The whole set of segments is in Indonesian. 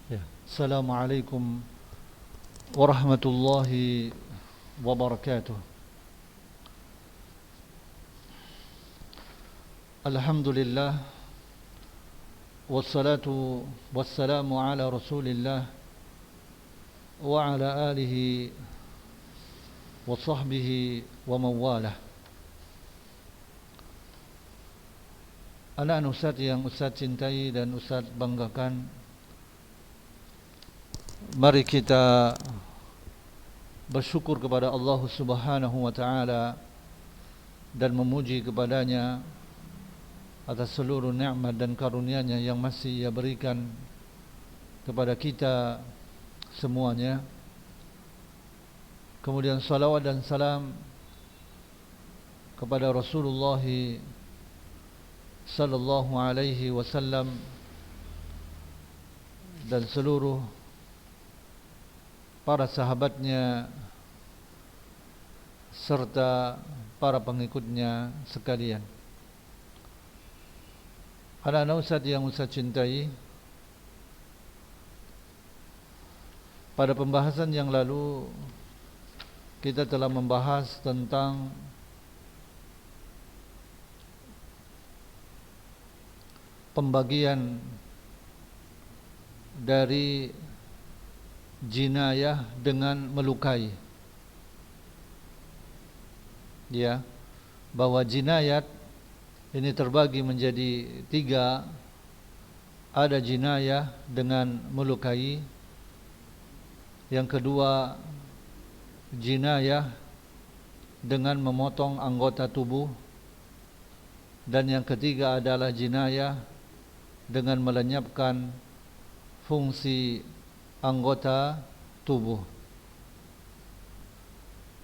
Ya. Assalamualaikum warahmatullahi wabarakatuh. Alhamdulillah wassalatu wassalamu ala Rasulillah wa ala alihi wa sahbihi wa mawalah. Anak-anak Ustaz yang Ustaz cintai dan Ustaz banggakan, mari kita bersyukur kepada Allah Subhanahu wa taala dan memuji kepadanya atas seluruh nikmat dan karunia-Nya yang masih Ia berikan kepada kita semuanya. Kemudian salawat dan salam kepada Rasulullah sallallahu alaihi wasallam dan seluruh para sahabatnya serta para pengikutnya sekalian. Anak-anak Ustaz yang Ustaz cintai, pada pembahasan yang lalu kita telah membahas tentang pembagian dari jinayah dengan melukai. Ya, bahwa jinayat ini terbagi menjadi 3. Ada jinayah dengan melukai. Yang kedua, jinayah dengan memotong anggota tubuh. Dan yang ketiga adalah jinayah dengan melenyapkan fungsi anggota tubuh.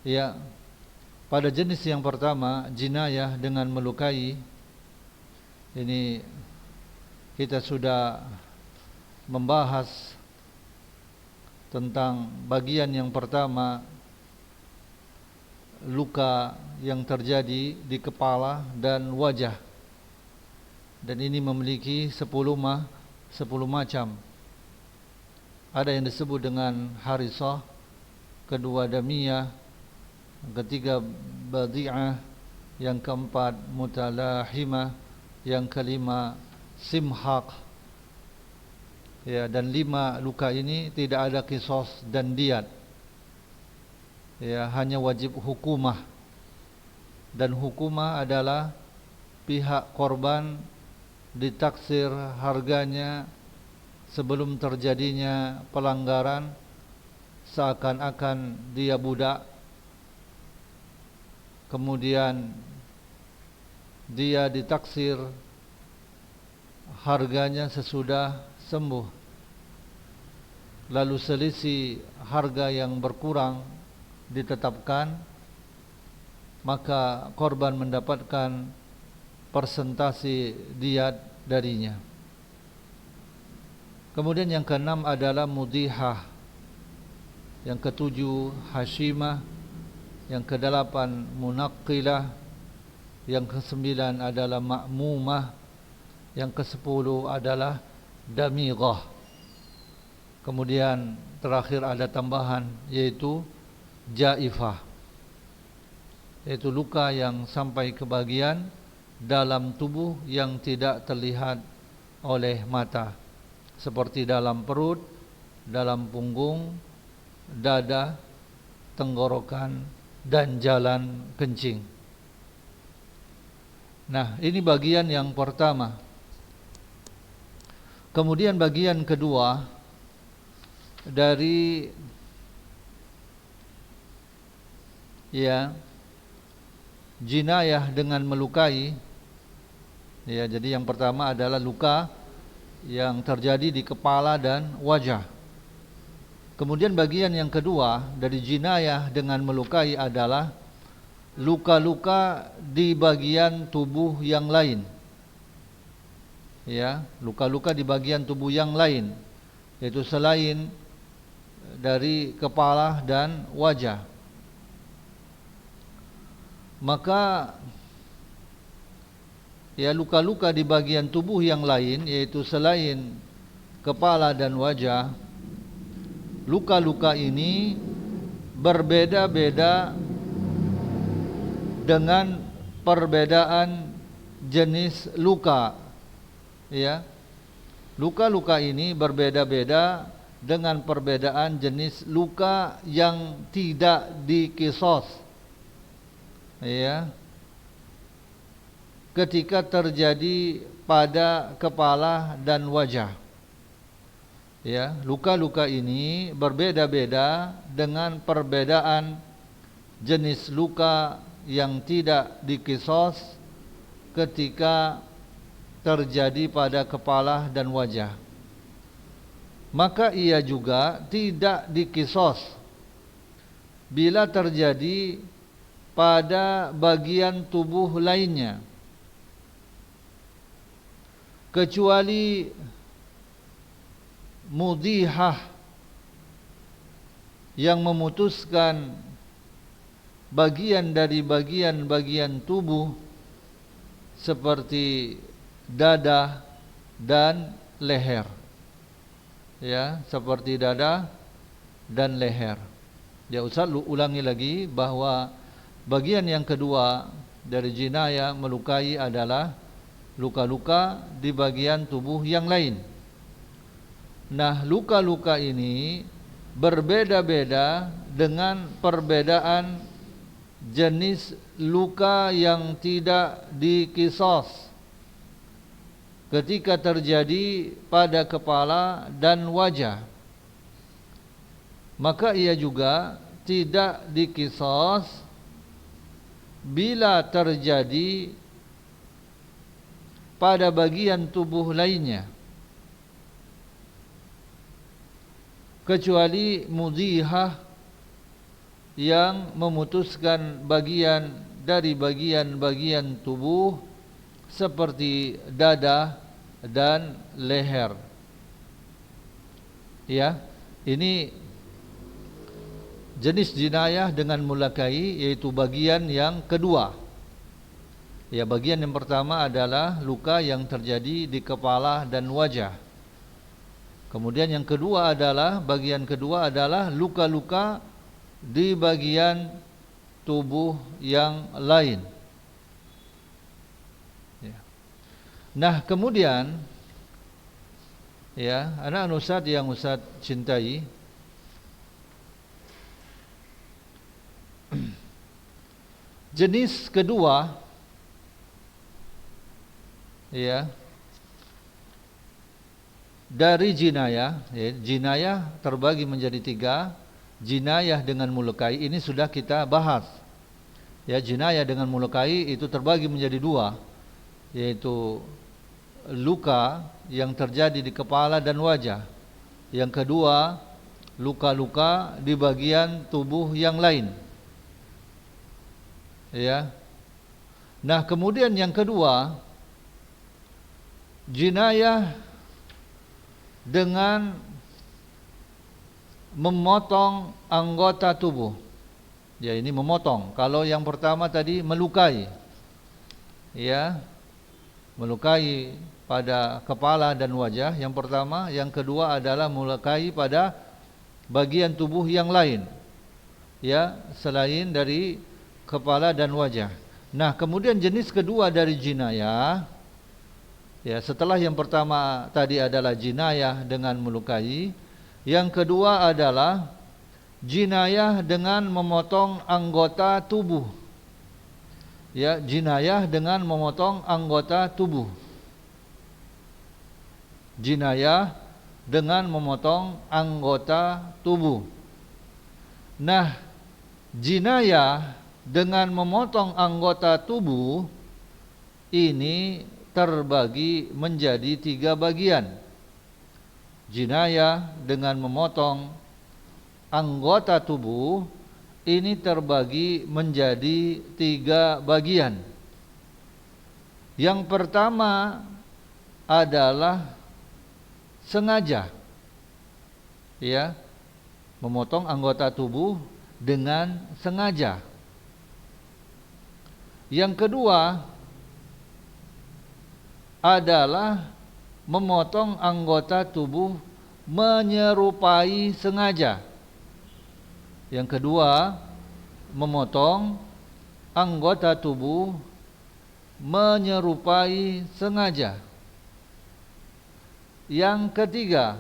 Ya, pada jenis yang pertama, jinayah dengan melukai, ini kita sudah membahas tentang bagian yang pertama, luka yang terjadi di kepala dan wajah. Dan ini memiliki 10 macam. Ada yang disebut dengan harisah, kedua damiyah, ketiga badi'ah, yang keempat mutalahimah, yang kelima simhaq. Ya, dan 5 luka ini tidak ada qisas dan diyat. Ya, hanya wajib hukumah. Dan hukumah adalah pihak korban ditaksir harganya sebelum terjadinya pelanggaran, seakan-akan dia budak. Kemudian dia ditaksir harganya sesudah sembuh. Lalu selisih harga yang berkurang ditetapkan, maka korban mendapatkan persentase diyat darinya. Kemudian yang keenam adalah mudihah, yang ketujuh hashimah, yang kedelapan munaqqilah, yang kesembilan adalah ma'mumah, yang kesepuluh adalah damighah. Kemudian terakhir ada tambahan, yaitu jaifah, yaitu luka yang sampai ke bagian dalam tubuh yang tidak terlihat oleh mata, seperti dalam perut, dalam punggung, dada, tenggorokan, dan jalan kencing. Nah, ini bagian yang pertama. Kemudian bagian kedua dari jinayah dengan melukai. Ya, jadi yang pertama adalah luka yang terjadi di kepala dan wajah. Kemudian bagian yang kedua dari jinayah dengan melukai adalah luka-luka di bagian tubuh yang lain. Ya, luka-luka di bagian tubuh yang lain, yaitu selain dari kepala dan wajah. Maka ya, luka-luka di bagian tubuh yang lain, yaitu selain kepala dan wajah, luka-luka ini berbeda-beda dengan perbedaan jenis luka, ya. Luka-luka ini berbeda-beda dengan perbedaan jenis luka yang tidak dikisos, ya, ketika terjadi pada kepala dan wajah. Ya, luka-luka ini berbeda-beda dengan perbedaan jenis luka yang tidak dikisos ketika terjadi pada kepala dan wajah. Maka ia juga tidak dikisos bila terjadi pada bagian tubuh lainnya, kecuali mudihah yang memutuskan bagian dari bagian-bagian tubuh seperti dada dan leher, ya, seperti dada dan leher. Ya, Ustaz ulangi lagi bahwa bagian yang kedua dari jinayah melukai adalah luka-luka di bagian tubuh yang lain. Nah, luka-luka ini berbeda-beda dengan perbedaan jenis luka yang tidak dikisos ketika terjadi pada kepala dan wajah. Maka ia juga tidak dikisos bila terjadi pada bagian tubuh lainnya, kecuali mudihah yang memutuskan bagian dari bagian-bagian tubuh seperti dada dan leher. Ya, ini jenis jinayah dengan melukai, yaitu bagian yang kedua. Ya, bagian yang pertama adalah luka yang terjadi di kepala dan wajah. Kemudian yang kedua adalah, bagian kedua adalah luka-luka di bagian tubuh yang lain. Ya. Nah, kemudian, ya, anak Ustaz yang Ustaz cintai, jenis kedua, ya, dari jinayah, ya, jinayah terbagi menjadi 3. Jinayah dengan melukai ini sudah kita bahas. Ya, jinayah dengan melukai itu terbagi menjadi 2, yaitu luka yang terjadi di kepala dan wajah. Yang kedua, luka-luka di bagian tubuh yang lain. Ya. Nah, kemudian yang kedua, jinayah dengan memotong anggota tubuh. Ya, ini memotong. Kalau yang pertama tadi melukai, ya, melukai pada kepala dan wajah, yang pertama. Yang kedua adalah melukai pada bagian tubuh yang lain, ya, selain dari kepala dan wajah. Nah, kemudian jenis kedua dari jinayah, ya, setelah yang pertama tadi adalah jinayah dengan melukai, yang kedua adalah jinayah dengan memotong anggota tubuh. Ya, jinayah dengan memotong anggota tubuh. Jinayah dengan memotong anggota tubuh. Nah, jinayah dengan memotong anggota tubuh ini terbagi menjadi 3 bagian. Jinayah dengan memotong anggota tubuh ini terbagi menjadi 3 bagian. Yang pertama adalah sengaja, ya, memotong anggota tubuh dengan sengaja. Yang kedua adalah memotong anggota tubuh menyerupai sengaja. Yang kedua, memotong anggota tubuh menyerupai sengaja. Yang ketiga,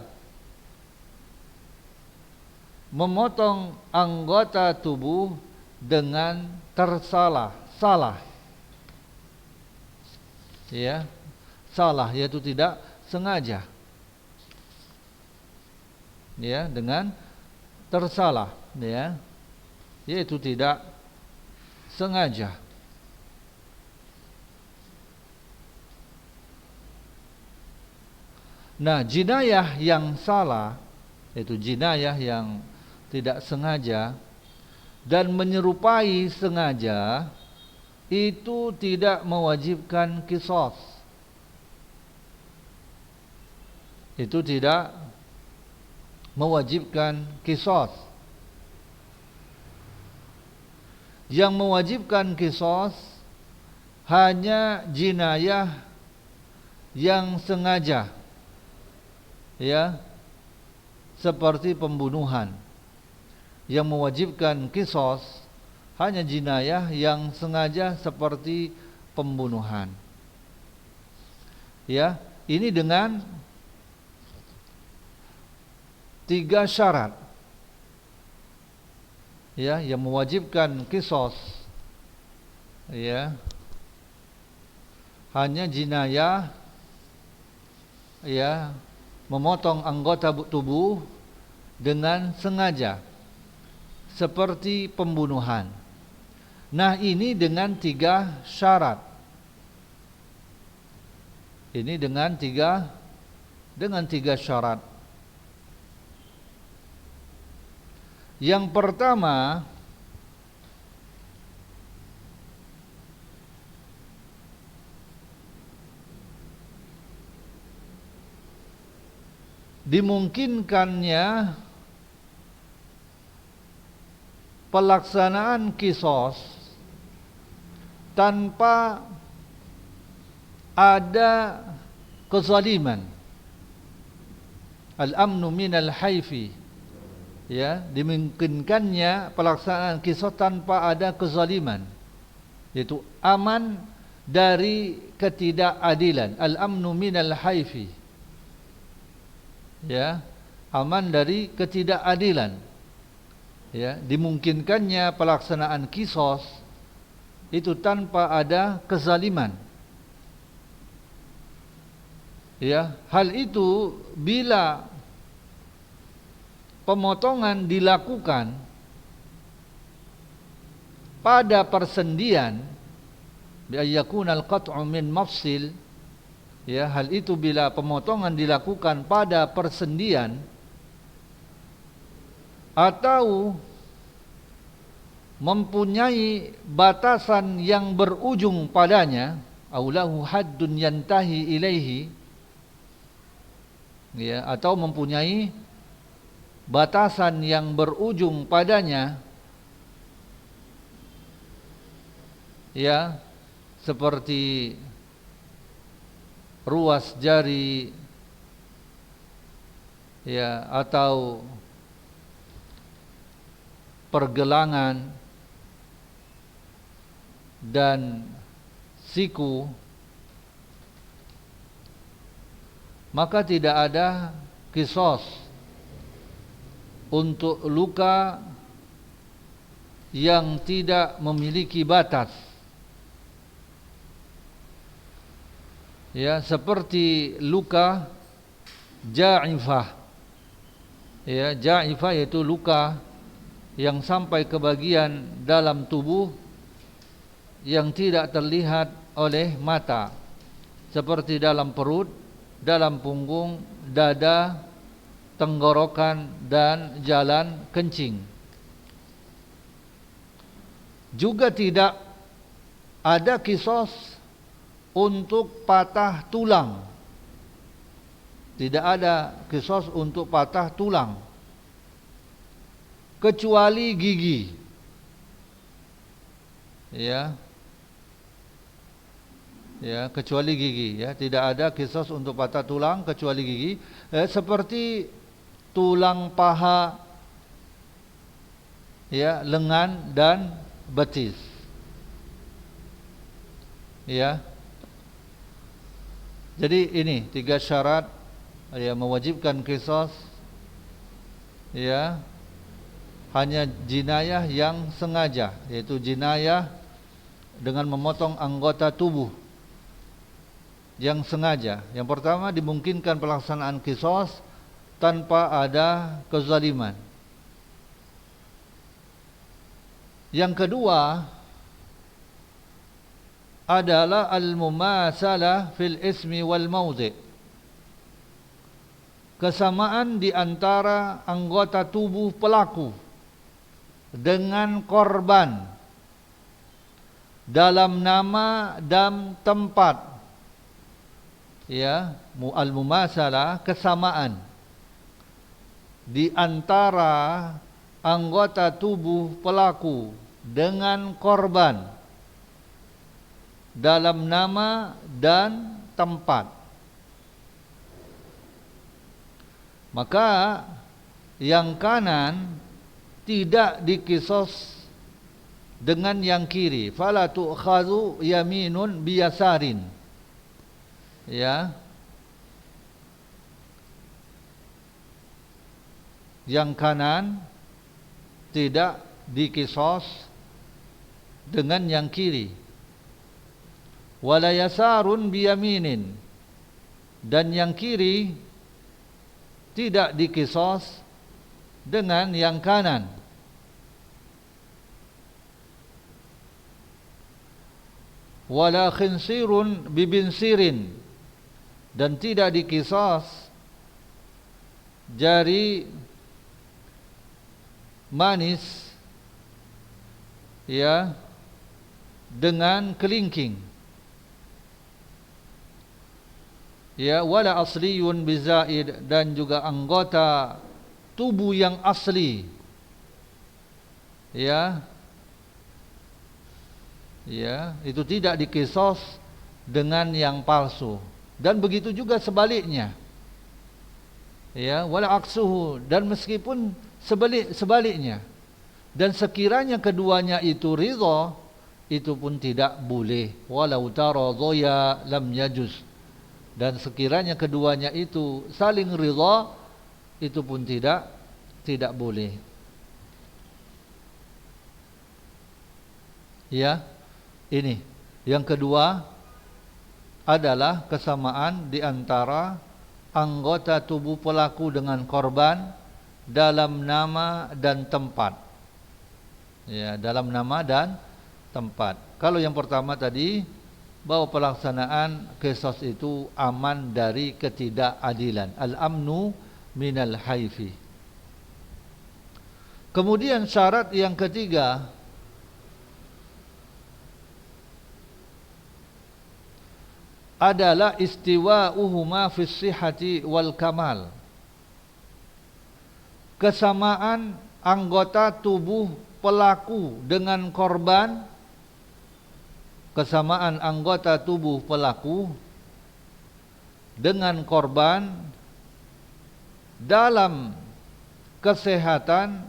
memotong anggota tubuh dengan salah. Ya, salah yaitu tidak sengaja. Ya, dengan tersalah, ya, yaitu tidak sengaja. Nah, jinayah yang salah, yaitu jinayah yang tidak sengaja dan menyerupai sengaja, itu tidak mewajibkan qisas. Itu tidak mewajibkan qisas. Yang mewajibkan qisas hanya jinayah yang sengaja, ya, seperti pembunuhan. Yang mewajibkan qisas hanya jinayah yang sengaja seperti pembunuhan. Ya, ini dengan 3 syarat. Ya, yang mewajibkan qisas, ya, hanya jinayah, ya, memotong anggota tubuh dengan sengaja seperti pembunuhan. Nah, ini dengan 3 syarat. Ini dengan tiga syarat. Yang pertama, dimungkinkannya pelaksanaan qisas tanpa ada kezaliman. Al-amnu minal haifi. Ya, dimungkinkannya pelaksanaan qisas tanpa ada kezaliman, yaitu aman dari ketidakadilan. Al-amnu minal haifi. Ya, aman dari ketidakadilan. Ya, dimungkinkannya pelaksanaan qisas itu tanpa ada kezaliman. Ya, hal itu bila pemotongan dilakukan pada persendian, bi ayyakunal qat'u min mafsil. Ya, hal itu bila pemotongan dilakukan pada persendian atau mempunyai batasan yang berujung padanya, aulahu haddun yantahi ilaihi, ya, atau mempunyai batasan yang berujung padanya, ya, seperti ruas jari, ya, atau pergelangan dan siku, maka tidak ada qisas untuk luka yang tidak memiliki batas. Ya, seperti luka ja'ifah. Ya, ja'ifah yaitu luka yang sampai ke bagian dalam tubuh yang tidak terlihat oleh mata, seperti dalam perut, dalam punggung, dada, tenggorokan, dan jalan kencing. Juga tidak ada qisas untuk patah tulang. Tidak ada qisas untuk patah tulang, kecuali gigi. Ya. ya, kecuali gigi, ya, tidak ada kisos untuk patah tulang kecuali gigi, seperti tulang paha, ya, lengan dan betis, ya. Jadi ini 3 syarat yang mewajibkan kisos, ya, hanya jinayah yang sengaja, yaitu jinayah dengan memotong anggota tubuh yang sengaja. Yang pertama, dimungkinkan pelaksanaan kisos tanpa ada kezaliman. Yang kedua adalah al-mumasalah fil ismi wal mawdi', kesamaan di antara anggota tubuh pelaku dengan korban dalam nama dan tempat, ya, al-mumasalah, kesamaan di antara anggota tubuh pelaku dengan korban dalam nama dan tempat. Maka yang kanan tidak dikisos dengan yang kiri. Fala tu'khadhu yaminun biyasarin, ya. Yang kanan tidak dikisos dengan yang kiri. Wala yasarun biyaminin, dan yang kiri tidak dikisos dengan yang kanan. Wala khinsirun bibinsirin, dan tidak dikisos jari manis, ya, dengan kelingking, ya. Wala asliyun bizaid, dan juga anggota tubuh yang asli, ya, ya, itu tidak dikisos dengan yang palsu. Dan begitu juga sebaliknya, ya. Wala aksuhu, dan meskipun sebaliknya, dan sekiranya keduanya itu ridha, itu pun tidak boleh. Walau taradhaya lam yajuz, dan sekiranya keduanya itu saling ridha, itu pun tidak boleh, ya. Ini yang kedua adalah kesamaan di antara anggota tubuh pelaku dengan korban dalam nama dan tempat, ya, dalam nama dan tempat. Kalau yang pertama tadi, bahwa pelaksanaan kisos itu aman dari ketidakadilan, al-amnu minal haifi. Kemudian syarat yang ketiga adalah istiwa'uhuma fis sihhati wal kamal, kesamaan anggota tubuh pelaku dengan korban, kesamaan anggota tubuh pelaku dengan korban dalam kesehatan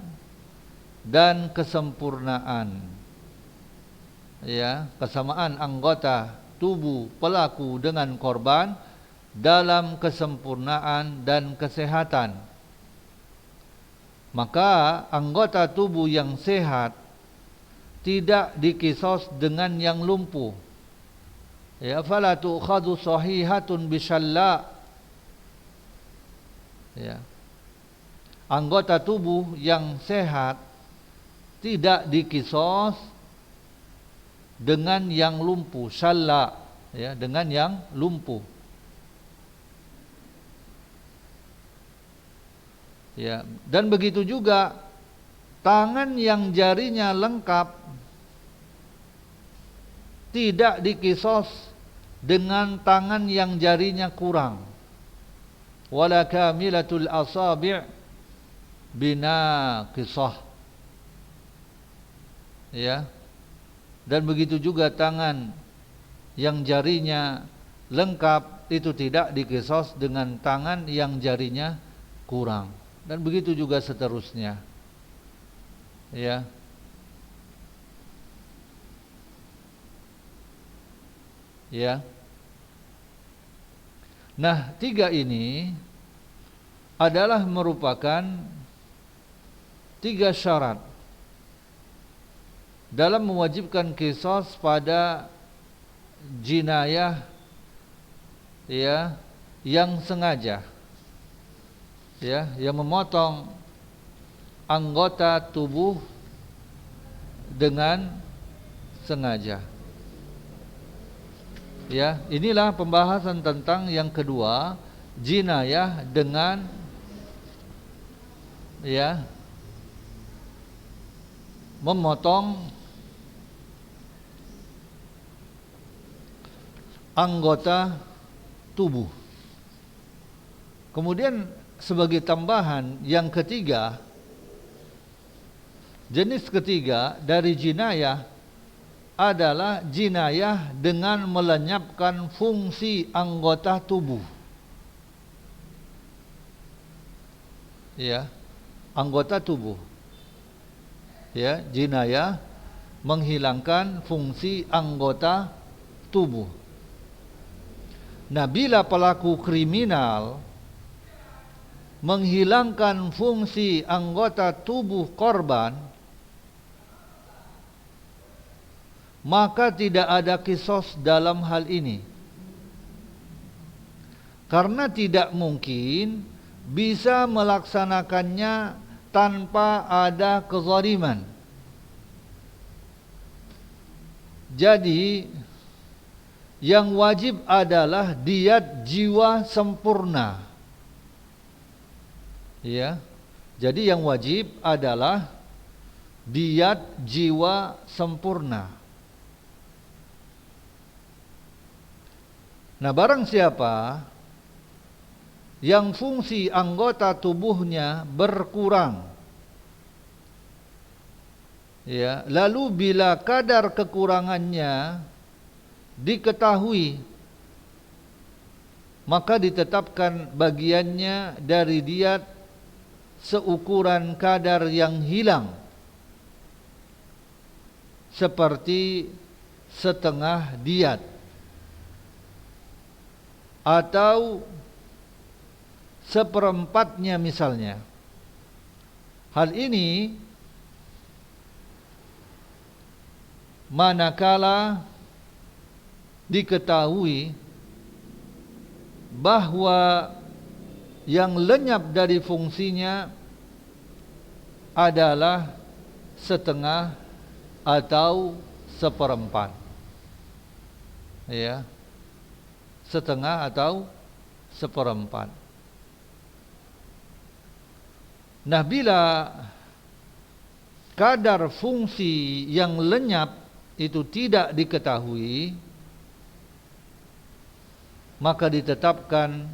dan kesempurnaan, ya. Kesamaan anggota tubuh pelaku dengan korban dalam kesempurnaan dan kesehatan. Maka anggota tubuh yang sehat tidak dikisos dengan yang lumpuh, ya. Fala tu'khadhu sahihatun bisyalla, ya. Anggota tubuh yang sehat tidak dikisos dengan yang lumpuh, syalla, ya, dengan yang lumpuh, ya. Dan begitu juga tangan yang jarinya lengkap tidak dikisos dengan tangan yang jarinya kurang. Wala kamilatul asabi' binaqisah, ya. Dan begitu juga tangan yang jarinya lengkap itu tidak dikisos dengan tangan yang jarinya kurang, dan begitu juga seterusnya. Ya. Ya. Nah, 3 ini adalah merupakan 3 syarat dalam mewajibkan kisos pada jinayah, ya, yang sengaja, ya, yang memotong anggota tubuh dengan sengaja. Ya, inilah pembahasan tentang yang kedua, jinayah dengan, ya, memotong anggota tubuh. Kemudian sebagai tambahan yang ketiga, jenis ketiga dari jinayah adalah jinayah dengan melenyapkan fungsi anggota tubuh. Ya, anggota tubuh. Ya, jinayah menghilangkan fungsi anggota tubuh. Nah, bila pelaku kriminal menghilangkan fungsi anggota tubuh korban, maka tidak ada kisos dalam hal ini, karena tidak mungkin bisa melaksanakannya tanpa ada kezaliman. Jadi yang wajib adalah diyat jiwa sempurna. Ya. Jadi yang wajib adalah diyat jiwa sempurna. Nah, barang siapa yang fungsi anggota tubuhnya berkurang, ya, lalu bila kadar kekurangannya diketahui, maka ditetapkan bagiannya dari diyat seukuran kadar yang hilang, seperti setengah diyat atau seperempatnya misalnya. Hal ini manakala diketahui bahwa yang lenyap dari fungsinya adalah setengah atau seperempat. Ya. Setengah atau seperempat. Nah, bila kadar fungsi yang lenyap itu tidak diketahui, maka ditetapkan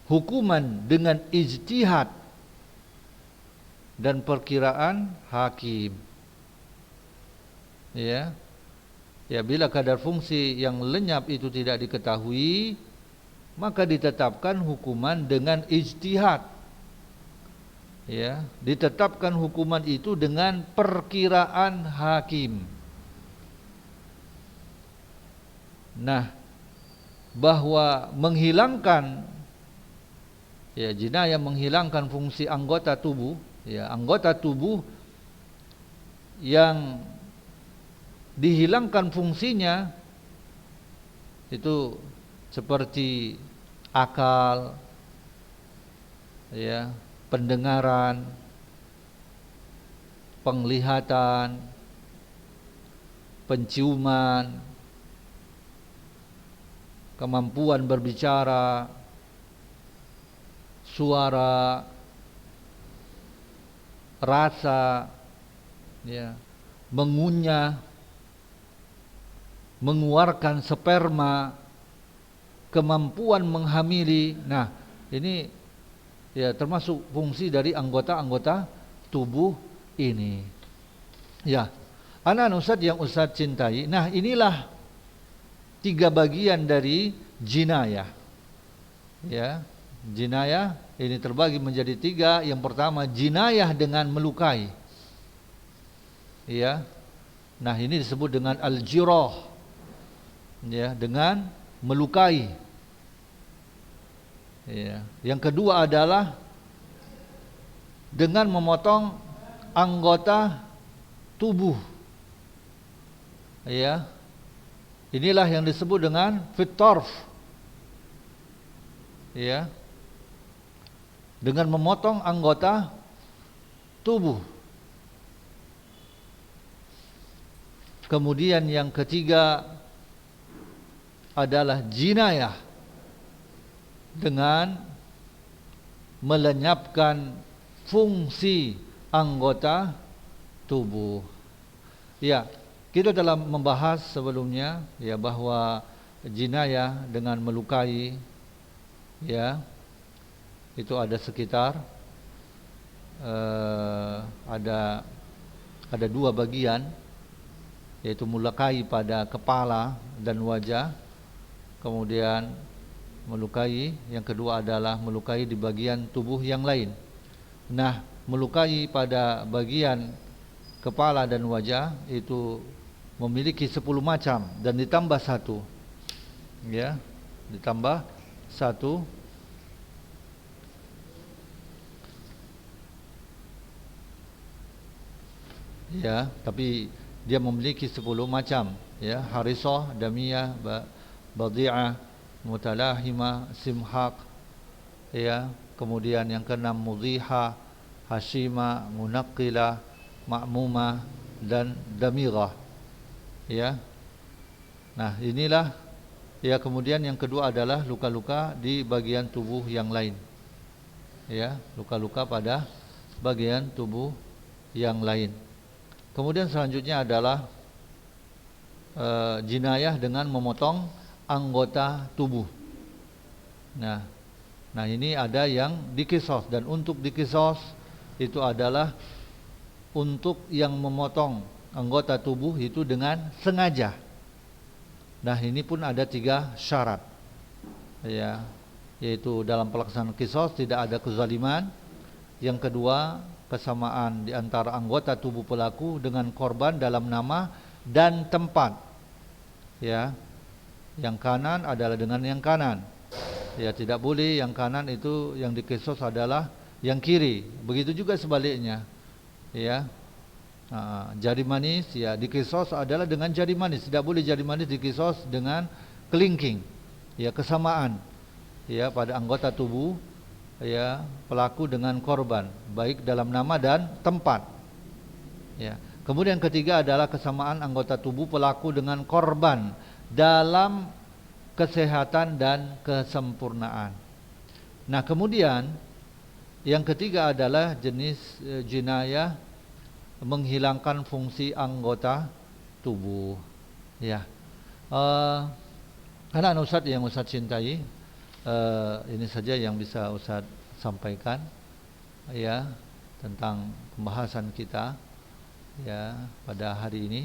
hukuman dengan ijtihad dan perkiraan hakim. Ya. Ya, bila kadar fungsi yang lenyap itu tidak diketahui, maka ditetapkan hukuman dengan ijtihad. Ya, ditetapkan hukuman itu dengan perkiraan hakim. Nah, bahwa menghilangkan, ya, jinayah menghilangkan fungsi anggota tubuh, ya, anggota tubuh yang dihilangkan fungsinya itu seperti akal, ya, pendengaran, penglihatan, penciuman, kemampuan berbicara, suara, rasa, ya, mengunyah, mengeluarkan sperma, kemampuan menghamili. Nah, ini, ya, termasuk fungsi dari anggota-anggota tubuh ini. Ya. Anak-anak Ustadz yang Ustadz cintai, nah inilah 3 bagian dari jinayah. Ya, jinayah ini terbagi menjadi 3. Yang pertama jinayah dengan melukai. Ya. Nah, ini disebut dengan al-jirah. Ya, dengan melukai. Ya. Yang kedua adalah dengan memotong anggota tubuh. Ya. Inilah yang disebut dengan fit-tarf. Ya. Dengan memotong anggota tubuh. Kemudian yang ketiga adalah jinayah dengan melenyapkan fungsi anggota tubuh. Ya, kita dalam membahas sebelumnya ya bahwa jinayah dengan melukai ya itu ada sekitar ada 2 bagian, yaitu melukai pada kepala dan wajah, kemudian melukai yang kedua adalah melukai di bagian tubuh yang lain. Nah, melukai pada bagian kepala dan wajah itu memiliki 10 macam dan ditambah 1. Ya, ditambah 1. Ya, tapi dia memiliki 10 macam ya, harisah, damiyah, badi'ah, mutalahimah, simhaq ya, kemudian yang keenam mudhiha, hashima, munaqqilah, ma'mumah dan damirah ya. Nah, inilah ya. Kemudian yang kedua adalah luka-luka di bagian tubuh yang lain ya, luka-luka pada bagian tubuh yang lain. Kemudian selanjutnya adalah jinayah dengan memotong anggota tubuh. Nah ini ada yang diqisas, dan untuk diqisas itu adalah untuk yang memotong anggota tubuh itu dengan sengaja. Nah ini pun ada 3 syarat ya, yaitu dalam pelaksanaan qisas tidak ada kezaliman. Yang kedua, kesamaan di antara anggota tubuh pelaku dengan korban dalam nama dan tempat. Ya. Yang kanan adalah dengan yang kanan. Ya, tidak boleh yang kanan itu yang diqisas adalah yang kiri. Begitu juga sebaliknya. Ya. Jari manis ya diqisas adalah dengan jari manis. Tidak boleh jari manis diqisas dengan kelingking. Ya, kesamaan ya pada anggota tubuh ya pelaku dengan korban baik dalam nama dan tempat. Ya. Kemudian ketiga adalah kesamaan anggota tubuh pelaku dengan korban dalam kesehatan dan kesempurnaan. Nah, kemudian yang ketiga adalah jenis jinayah menghilangkan fungsi anggota tubuh. Ya. Anak-anak Ustaz yang Ustaz cintai, ini saja yang bisa Ustaz sampaikan ya tentang pembahasan kita ya pada hari ini.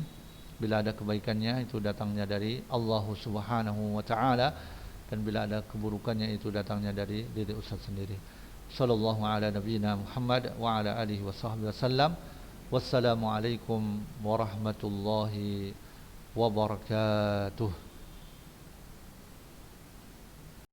Bila ada kebaikannya itu datangnya dari Allah Subhanahu wa taala, dan bila ada keburukannya itu datangnya dari diri Ustaz sendiri. Sallallahu ala nabiyina Muhammad wa ala alihi washabbihi wasallam. Wassalamualaikum warahmatullahi wabarakatuh.